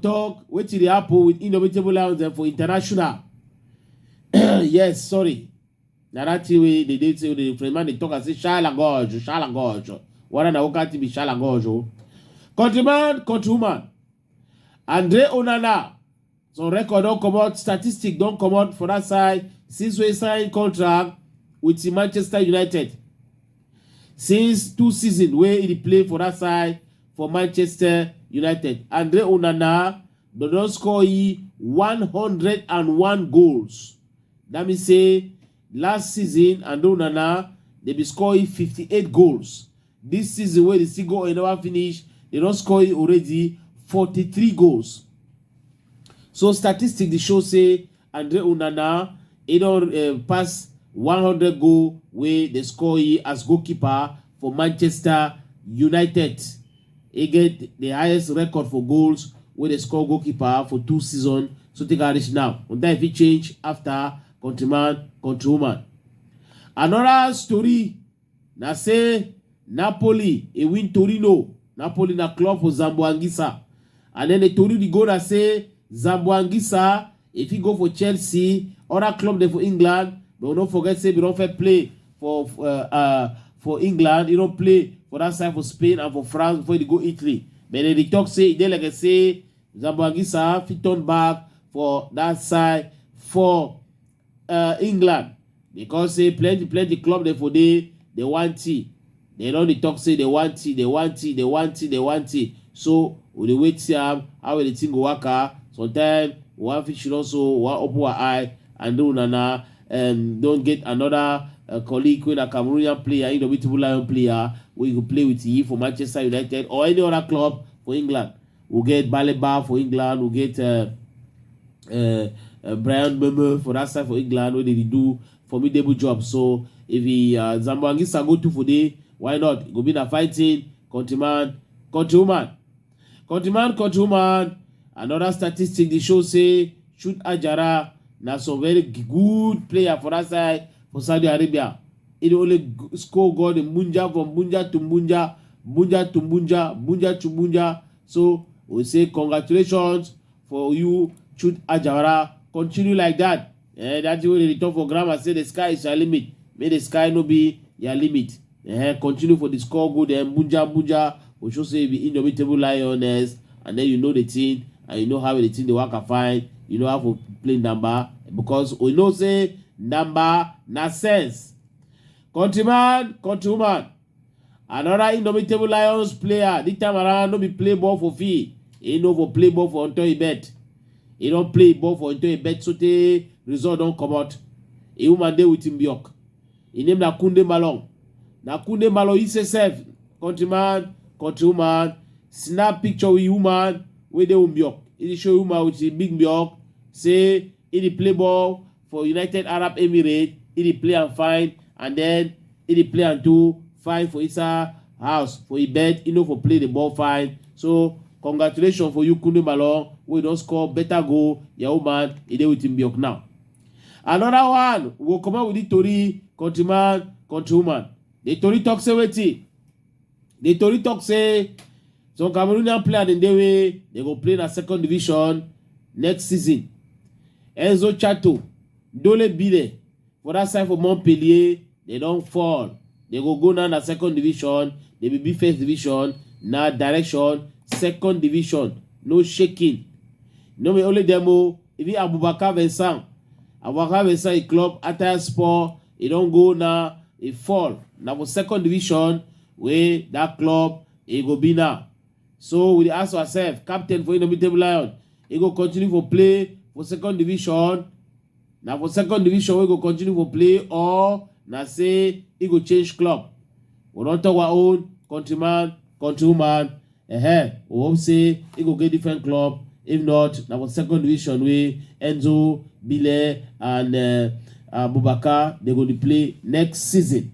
talk wetin dey happen with Indomitable Lions for international. Yes, sorry. Na that thing wey they dey say the friend man dey talk and say Shalagojo. What na who can't be Shalagojo? Countryman, countrywoman. Andre Onana. Some record don't come out, statistic don't come out for that side since we signed contract with the Manchester United. Since 2 seasons where he play for that side for Manchester United. Andre Onana don't score 101 goals. That means say last season Andre Onana they be scoring 58 goals. This season where they still go and never finish, they don't score already 43 goals. So statistics they show say Andre Onana he don't pass 100 goal where they score as goalkeeper for Manchester United. He get the highest record for goals where they score goalkeeper for 2 seasons. So take a reach now. On that if it change after countryman, countrywoman. Another story na say Napoli he win Torino. Napoli na club for Zamboangisa. And then the Torino the go that say Zamboangisa if he go for Chelsea, other club there for England, but don't forget say we don't play for England, you don't play for that side for Spain and for France before they go Italy. But then they talk say they like I say Zamboangisa fit turn back for that side for England because say plenty club there for they want it. They don't they talk say they want it. So we dey wait see how the thing go work out. Sometimes one fish should also one open our eye and do Onana don't get another colleague with a Cameroonian player, Indomitable Lion player, where you can play with you for Manchester United or any other club for England. We'll get Baleba for England, we'll get Brian Memo for that side for England, where they do formidable job. So if he Zamboangisa go to for day, why not? Go be na fighting countryman, countrywoman. Another statistic they show say Shoot Ajara na some very good player for that side for Saudi Arabia. He only score goal in Munja from Munja to Munja, Munja to Munja, Munja to Munja. So we say congratulations for you, Shoot Ajara. Continue like that. That's why they talk for grammar. Say the sky is your limit. May the sky no be your limit. Continue for the score good and Munja. We should say be Indomitable Lioness, and then you know the team, and you know how the team they work and fine. You know how to play number because we know say number na sense. Countryman, countrywoman. Another Indomitable Lions player. This time around, no be play ball for fee. He know for play ball for until he bet. He don't play ball for until he bet. So the result don't come out. He woman dey with him Biok. He name na Kunde Malong. Na Kunde Malong he say self. Countryman, countrywoman. Snap picture with woman with the Umbiok. He show woman with the big Biok. Say he play ball for United Arab Emirates. He play and fine. And then he play and do fine for his house. For his bed, he know for play the ball fine. So congratulations for you, Kunde Malong. We don't score better goal. Your man, he dey with him Biok now. Another one, we'll come out with the Tori, countryman, countrywoman. The Tori talk say wetin. The Tori talk say some Cameroonian player in the way they go play in a 2nd division next season. Enzo Chato, Dole Bile, for that side for Montpellier, they don't fall. They go now in the 2nd division. They will be 1st division. Now direction 2nd division. No shaking. No me only demo. If you Aboubakar Vincent a club attire sport, he don't go now. He fall. Now for 2nd division, where that club he go be now. So we ask ourselves, captain for Indomitable Lion, he go continue for play for 2nd division. Now for 2nd division, we go continue for play or now say he go change club. We don't talk our own countryman, countrywoman. We hope say he go get different club. If not, now for 2nd division, we Enzo, Bile, and Aboubakar, they go to play next season.